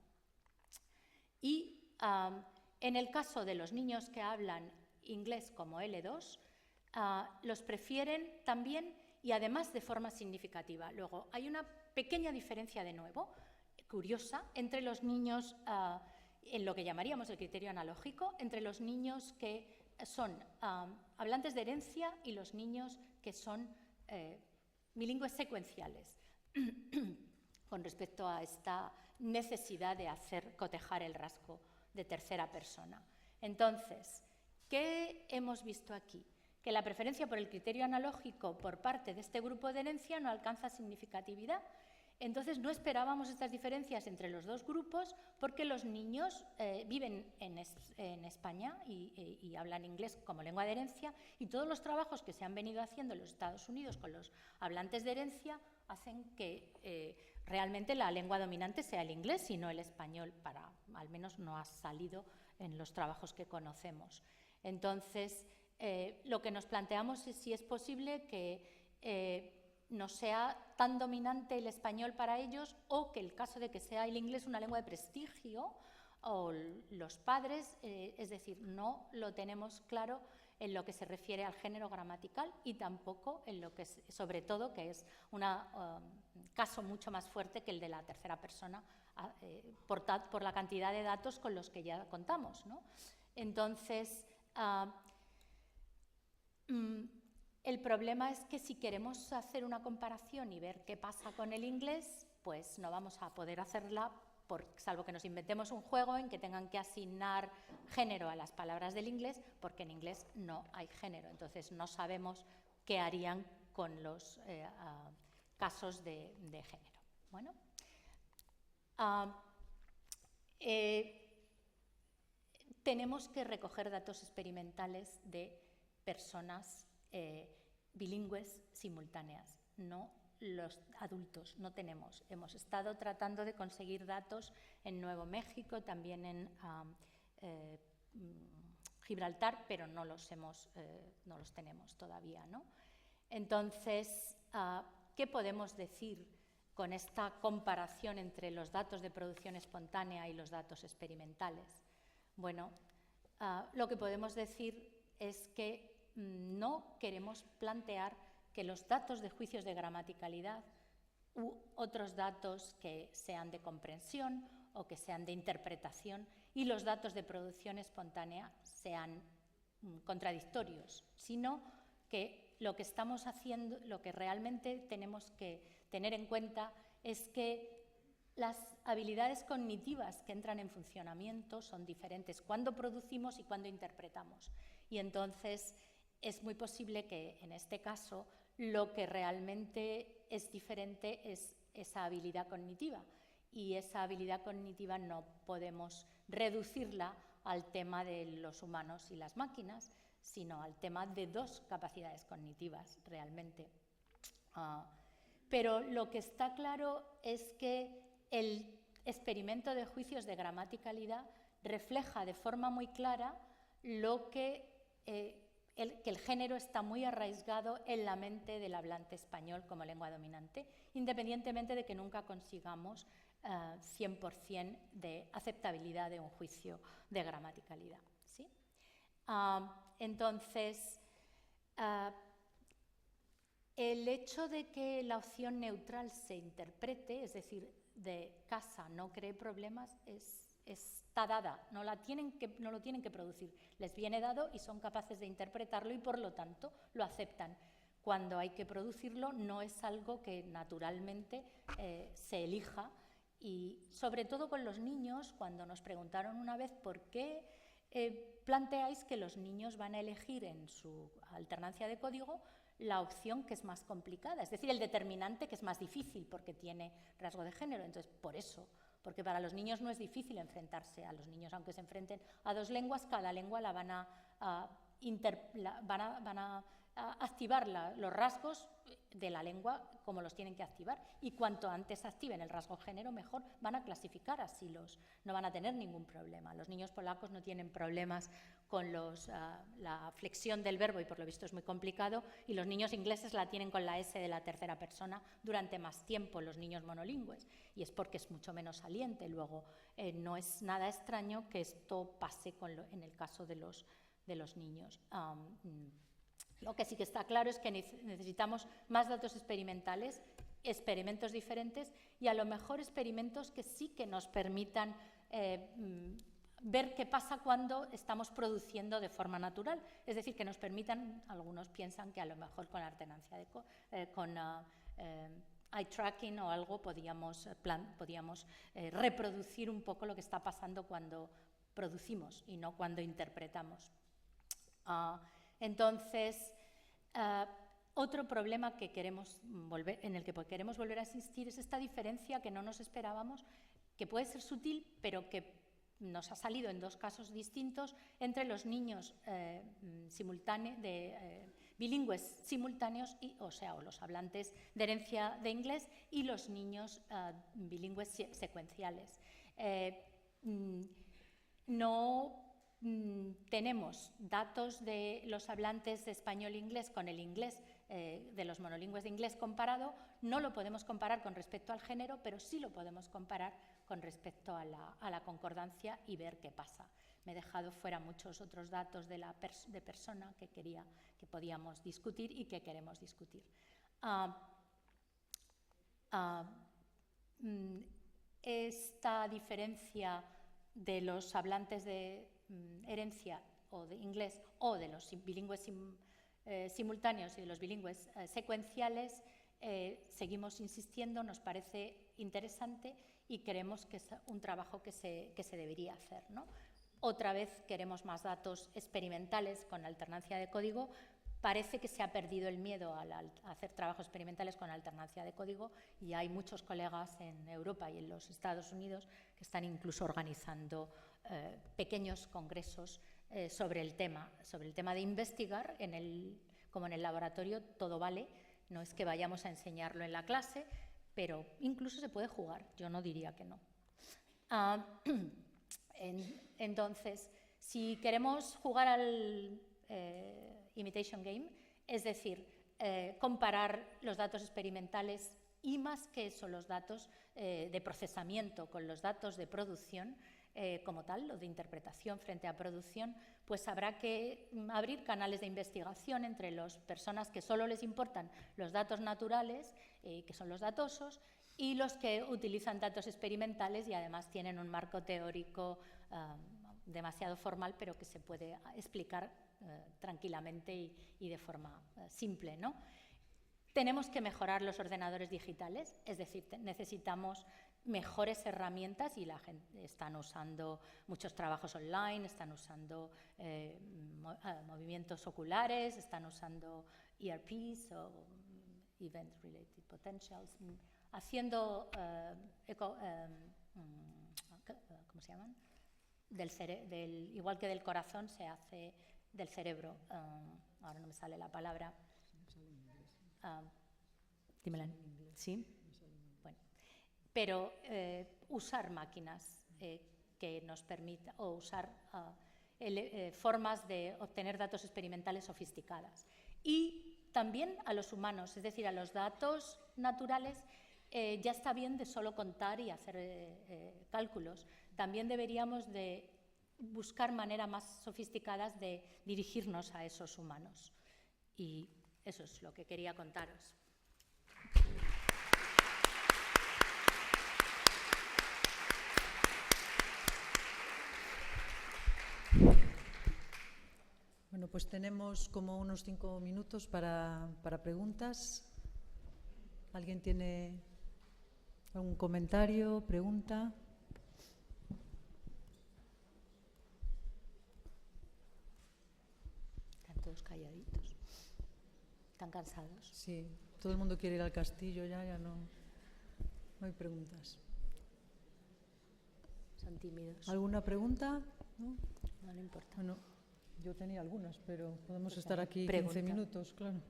Y en el caso de los niños que hablan inglés como L2, los prefieren también y además de forma significativa. Luego, hay una pequeña diferencia de nuevo, curiosa, entre los niños, en lo que llamaríamos el criterio analógico, entre los niños que son hablantes de herencia y los niños que son bilingües secuenciales, con respecto a esta necesidad de hacer cotejar el rasgo de tercera persona. Entonces, ¿qué hemos visto aquí? Que la preferencia por el criterio analógico por parte de este grupo de herencia no alcanza significatividad. Entonces, no esperábamos estas diferencias entre los dos grupos porque los niños viven en España y hablan inglés como lengua de herencia y todos los trabajos que se han venido haciendo en los Estados Unidos con los hablantes de herencia hacen que realmente la lengua dominante sea el inglés y no el español, al menos no ha salido en los trabajos que conocemos. Entonces, lo que nos planteamos es si es posible que no sea tan dominante el español para ellos o que el caso de que sea el inglés una lengua de prestigio o los padres, es decir, no lo tenemos claro en lo que se refiere al género gramatical y tampoco en lo que, sobre todo, que es un caso mucho más fuerte que el de la tercera persona por la cantidad de datos con los que ya contamos, ¿no? Entonces, el problema es que si queremos hacer una comparación y ver qué pasa con el inglés, pues no vamos a poder hacerla, salvo que nos inventemos un juego en que tengan que asignar género a las palabras del inglés, porque en inglés no hay género. Entonces no sabemos qué harían con los casos de género. Bueno, tenemos que recoger datos experimentales de personas bilingües simultáneas, no los adultos, no tenemos. Hemos estado tratando de conseguir datos en Nuevo México, también en Gibraltar, pero no los tenemos todavía, ¿no? Entonces, ¿qué podemos decir con esta comparación entre los datos de producción espontánea y los datos experimentales? Bueno, lo que podemos decir es que no queremos plantear que los datos de juicios de gramaticalidad u otros datos que sean de comprensión o que sean de interpretación y los datos de producción espontánea sean contradictorios, sino que lo que estamos haciendo, lo que realmente tenemos que tener en cuenta es que las habilidades cognitivas que entran en funcionamiento son diferentes cuando producimos y cuando interpretamos. Y entonces es muy posible que en este caso lo que realmente es diferente es esa habilidad cognitiva. Y esa habilidad cognitiva no podemos reducirla al tema de los humanos y las máquinas, sino al tema de dos capacidades cognitivas realmente. Pero lo que está claro es que el experimento de juicios de gramaticalidad refleja de forma muy clara lo que el género está muy arraigado en la mente del hablante español como lengua dominante, independientemente de que nunca consigamos 100% de aceptabilidad de un juicio de gramaticalidad, ¿sí? Entonces, el hecho de que la opción neutral se interprete, es decir, de casa no cree problemas, está dada, no lo tienen que producir, les viene dado y son capaces de interpretarlo y por lo tanto lo aceptan. Cuando hay que producirlo no es algo que naturalmente se elija, y sobre todo con los niños, cuando nos preguntaron una vez por qué planteáis que los niños van a elegir en su alternancia de código la opción que es más complicada, es decir, el determinante que es más difícil porque tiene rasgo de género. Entonces, por eso, porque para los niños no es difícil enfrentarse a los niños, aunque se enfrenten a dos lenguas, cada lengua la van a activar los rasgos de la lengua como los tienen que activar, y cuanto antes activen el rasgo género mejor, van a clasificar así no van a tener ningún problema. Los niños polacos no tienen problemas con la flexión del verbo y por lo visto es muy complicado, y los niños ingleses la tienen con la S de la tercera persona durante más tiempo, los niños monolingües, y es porque es mucho menos saliente. Luego no es nada extraño que esto pase en el caso de los niños. Lo que sí que está claro es que necesitamos más datos experimentales, experimentos diferentes y a lo mejor experimentos que sí que nos permitan ver qué pasa cuando estamos produciendo de forma natural. Es decir, que nos permitan, algunos piensan que a lo mejor con la alternancia con eye tracking o algo podíamos reproducir un poco lo que está pasando cuando producimos y no cuando interpretamos. Entonces, otro problema en el que queremos volver a insistir es esta diferencia que no nos esperábamos, que puede ser sutil, pero que nos ha salido en dos casos distintos entre los niños bilingües simultáneos, o los hablantes de herencia de inglés, y los niños bilingües secuenciales. No tenemos datos de los hablantes de español e inglés con el inglés de los monolingües de inglés comparado. No lo podemos comparar con respecto al género, pero sí lo podemos comparar con respecto a la concordancia y ver qué pasa. Me he dejado fuera muchos otros datos de persona que podíamos discutir y que queremos discutir. Esta diferencia de los hablantes de herencia o de inglés o de los bilingües simultáneos y de los bilingües secuenciales, seguimos insistiendo, nos parece interesante y creemos que es un trabajo que se debería hacer, ¿no? Otra vez queremos más datos experimentales con alternancia de código. Parece que se ha perdido el miedo a hacer trabajos experimentales con alternancia de código y hay muchos colegas en Europa y en los Estados Unidos que están incluso organizando pequeños congresos sobre el tema de investigar. Como en el laboratorio todo vale, no es que vayamos a enseñarlo en la clase, pero incluso se puede jugar, yo no diría que no. Entonces, si queremos jugar al imitation game, es decir, comparar los datos experimentales y más que eso, los datos de procesamiento con los datos de producción como tal, o de interpretación frente a producción, pues habrá que abrir canales de investigación entre las personas que solo les importan los datos naturales, que son los datosos, y los que utilizan datos experimentales y además tienen un marco teórico demasiado formal, pero que se puede explicar tranquilamente y de forma simple, ¿no? Tenemos que mejorar los ordenadores digitales, es decir, necesitamos mejores herramientas y la gente están usando muchos trabajos online, están usando movimientos oculares, están usando ERPs o Event Related Potentials, haciendo, ¿cómo se llaman? Igual que del corazón se hace del cerebro. Ahora no me sale la palabra. Dímela. ¿Sí? Bueno. Pero usar máquinas que nos permitan, o usar formas de obtener datos experimentales sofisticadas. Y también a los humanos, es decir, a los datos naturales, ya está bien de solo contar y hacer cálculos. También deberíamos de buscar maneras más sofisticadas de dirigirnos a esos humanos. Y eso es lo que quería contaros. Bueno, pues tenemos como unos 5 minutos para preguntas. ¿Alguien tiene algún comentario, pregunta? Están todos calladitos. ¿Están cansados? Sí, todo el mundo quiere ir al castillo, ya no hay preguntas. Son tímidos. ¿Alguna pregunta? No le importa. Bueno, yo tenía algunas, pero podemos Pues estar aquí pregunta. 15 minutos, claro.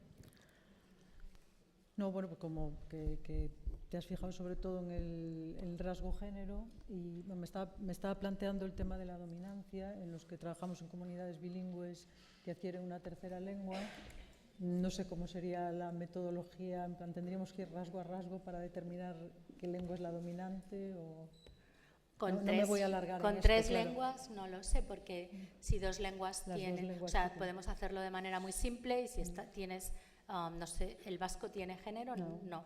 No, bueno, pues como que te has fijado sobre todo en el rasgo género y me estaba planteando el tema de la dominancia en los que trabajamos en comunidades bilingües que adquieren una tercera lengua. No sé cómo sería la metodología, en plan, ¿tendríamos que ir rasgo a rasgo para determinar qué lengua es la dominante o...? No me voy a alargar con en tres esto, claro. lenguas no lo sé, porque si dos lenguas tienen, o sea, podemos hacerlo de manera muy simple y si tienes, no sé, ¿el vasco tiene género? No.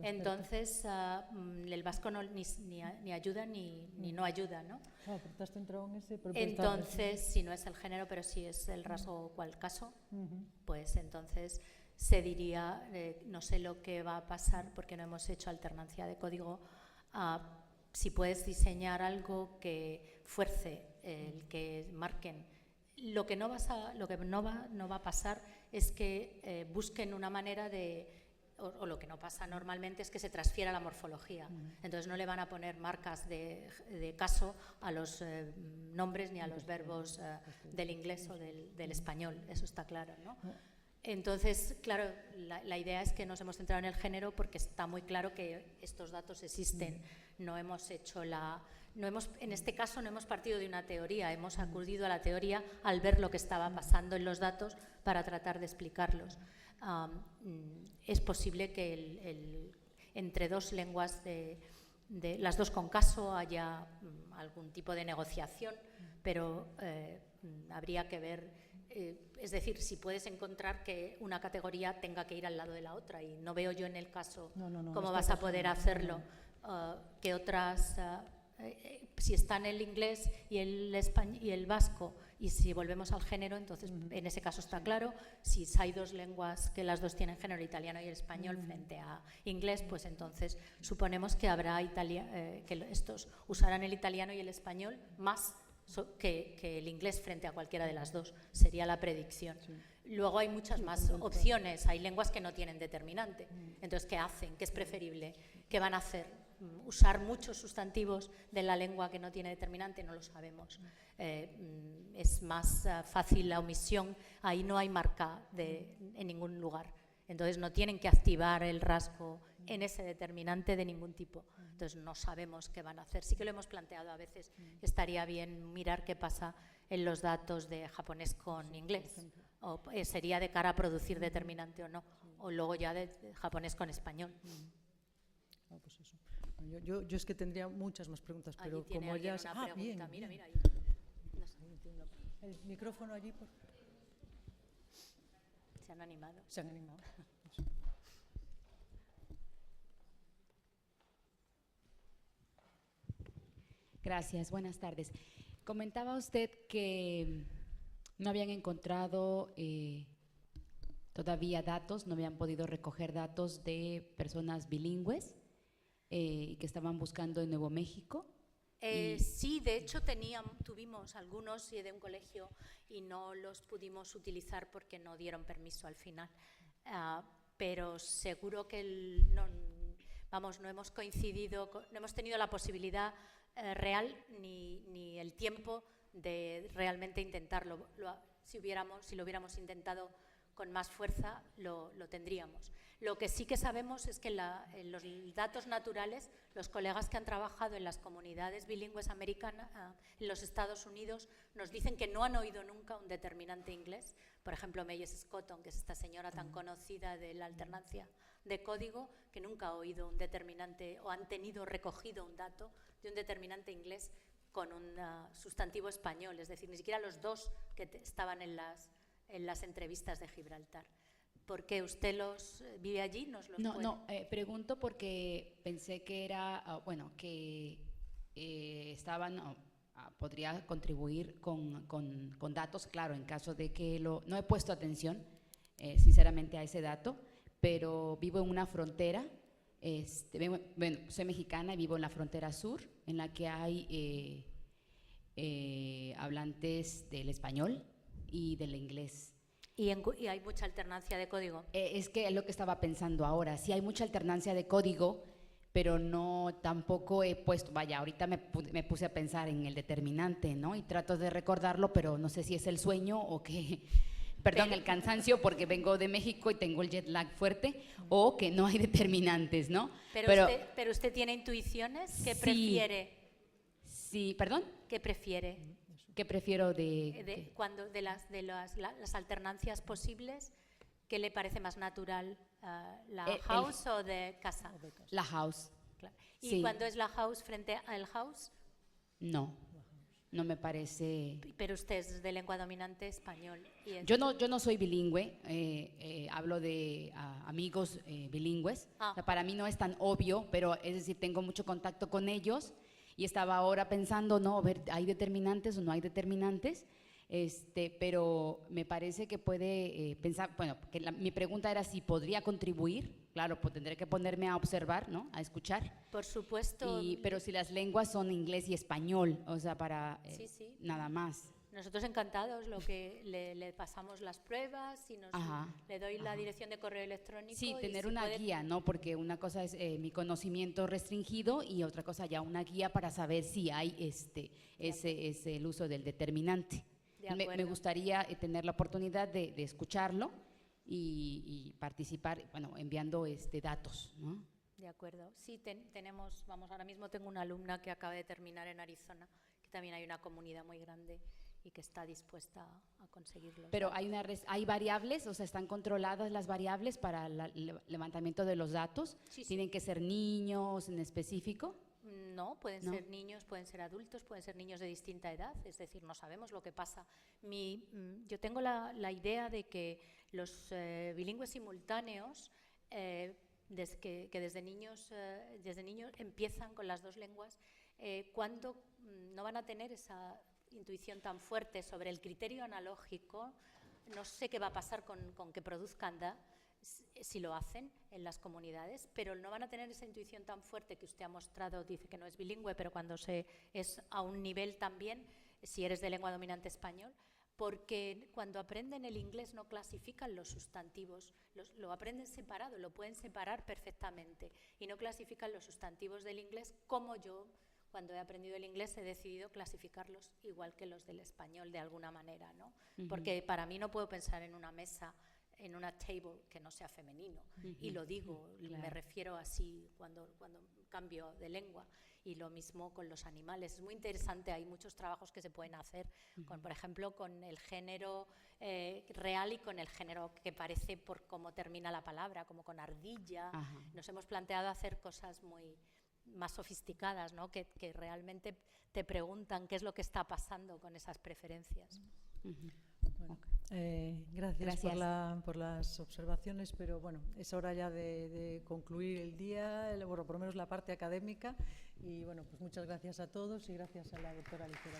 Entonces, el vasco no, ni ayuda ni no ayuda, ¿no? Claro, pero te has centrado en ese, pero entonces, si no es el género, pero si es el rasgo cual caso, pues entonces se diría, no sé lo que va a pasar porque no hemos hecho alternancia de código, si puedes diseñar algo que fuerce el que marquen. Lo que no va a pasar es que busquen una manera de, o lo que no pasa normalmente es que se transfiera la morfología. Entonces no le van a poner marcas de caso a los nombres ni a los verbos del inglés o del español, eso está claro, ¿no? Entonces, claro, la idea es que nos hemos centrado en el género porque está muy claro que estos datos existen. No hemos hecho en este caso no hemos partido de una teoría, hemos acudido a la teoría al ver lo que estaba pasando en los datos para tratar de explicarlos. Es posible que entre dos lenguas de las dos con caso haya algún tipo de negociación, pero habría que ver. Es decir, si puedes encontrar que una categoría tenga que ir al lado de la otra, y no veo yo en el caso cómo vas a poder hacerlo, que otras si están el inglés y el vasco, y si volvemos al género, entonces en ese caso está claro. Si hay dos lenguas que las dos tienen género, el italiano y el español, frente a inglés, pues entonces suponemos que habrá que estos usarán el italiano y el español más que el inglés frente a cualquiera de las dos, sería la predicción. Sí. Luego hay muchas más opciones, hay lenguas que no tienen determinante. Entonces, ¿qué hacen? ¿Qué es preferible? ¿Qué van a hacer? ¿Usar muchos sustantivos de la lengua que no tiene determinante? No lo sabemos. Es más fácil la omisión, ahí no hay marca en ningún lugar. Entonces no tienen que activar el rasgo en ese determinante de ningún tipo. Entonces no sabemos qué van a hacer. Sí que lo hemos planteado a veces. Estaría bien mirar qué pasa en los datos de japonés con inglés. O sería de cara a producir determinante o no. O luego ya de japonés con español. Pues eso. Yo es que tendría muchas más preguntas, pero como ya... Bien. Mira, ahí. No sé. El micrófono allí, por... Se han animado. Se han animado. Gracias, buenas tardes. Comentaba usted que no habían encontrado todavía datos, no habían podido recoger datos de personas bilingües que estaban buscando en Nuevo México. Sí, de hecho tuvimos algunos de un colegio y no los pudimos utilizar porque no dieron permiso al final. Pero seguro que no hemos coincidido, no hemos tenido la posibilidad real ni el tiempo de realmente intentarlo. Si lo hubiéramos intentado con más fuerza, lo tendríamos. Lo que sí que sabemos es que en los datos naturales, los colegas que han trabajado en las comunidades bilingües americanas, en los Estados Unidos, nos dicen que no han oído nunca un determinante inglés. Por ejemplo, Meyers Scotton, que es esta señora tan conocida de la alternancia de código, que nunca ha oído un determinante o han tenido recogido un dato de un determinante inglés con un sustantivo español, es decir, ni siquiera los dos que estaban en las entrevistas de Gibraltar. ¿Por qué usted los vive allí? Pregunto porque pensé que era, que podría contribuir con datos, claro, en caso de que no he puesto atención, sinceramente, a ese dato, pero vivo en una frontera, soy mexicana y vivo en la frontera sur, en la que hay hablantes del español y del inglés. ¿Y hay mucha alternancia de código? Es que es lo que estaba pensando ahora. Sí hay mucha alternancia de código, pero tampoco he puesto, ahorita me puse a pensar en el determinante, ¿no? Y trato de recordarlo, pero no sé si es el sueño o que, el cansancio porque vengo de México y tengo el jet lag fuerte, o que no hay determinantes, ¿no? Pero usted tiene intuiciones. ¿Qué prefiere? Sí, ¿perdón? ¿Qué prefiere? ¿Qué prefiero de las alternancias posibles? ¿Qué le parece más natural, la house o de casa? La house. Claro. ¿Y cuando es la house frente al house? No me parece. Pero usted es de lengua dominante español. Yo no soy bilingüe, hablo de amigos bilingües. O sea, para mí no es tan obvio, pero es decir, tengo mucho contacto con ellos. Y estaba ahora pensando, a ver, ¿hay determinantes o no hay determinantes? Pero me parece que puede pensar, mi pregunta era si podría contribuir. Claro, pues tendré que ponerme a observar, ¿no? A escuchar. Por supuesto. Pero si las lenguas son inglés y español, o sea, sí. Nada más. Nosotros encantados, le pasamos las pruebas y le doy la dirección de correo electrónico. Sí, tener una guía, ¿no? Porque una cosa es mi conocimiento restringido y otra cosa ya una guía para saber si hay el uso del determinante. Me gustaría tener la oportunidad de escucharlo y participar, enviando datos, ¿no? De acuerdo. Sí, tenemos, ahora mismo tengo una alumna que acaba de terminar en Arizona, que también hay una comunidad muy grande y que está dispuesta a conseguirlo. Pero hay variables, o sea, ¿están controladas las variables para el levantamiento de los datos? Sí. ¿Tienen que ser niños en específico? No, pueden ser niños, pueden ser adultos, pueden ser niños de distinta edad, es decir, no sabemos lo que pasa. Yo tengo la idea de que los bilingües simultáneos, desde niños empiezan con las dos lenguas, cuando no van a tener esa intuición tan fuerte sobre el criterio analógico, no sé qué va a pasar con que produzcan si lo hacen en las comunidades, pero no van a tener esa intuición tan fuerte que usted ha mostrado, dice que no es bilingüe, pero cuando es a un nivel también, si eres de lengua dominante español, porque cuando aprenden el inglés no clasifican los sustantivos, lo aprenden separado, lo pueden separar perfectamente y no clasifican los sustantivos del inglés como yo, cuando he aprendido el inglés, he decidido clasificarlos igual que los del español de alguna manera, ¿no? Porque para mí no puedo pensar en una mesa, en una table que no sea femenino, y lo digo, me refiero así cuando cambio de lengua, y lo mismo con los animales. Es muy interesante, hay muchos trabajos que se pueden hacer, por ejemplo, con el género real y con el género que parece por cómo termina la palabra, como con ardilla. Nos hemos planteado hacer cosas muy más sofisticadas, ¿no? que realmente te preguntan qué es lo que está pasando con esas preferencias. Bueno, gracias. Por las observaciones, pero bueno, es hora ya de concluir el día, bueno, por lo menos la parte académica, y bueno, pues muchas gracias a todos y gracias a la doctora Licera.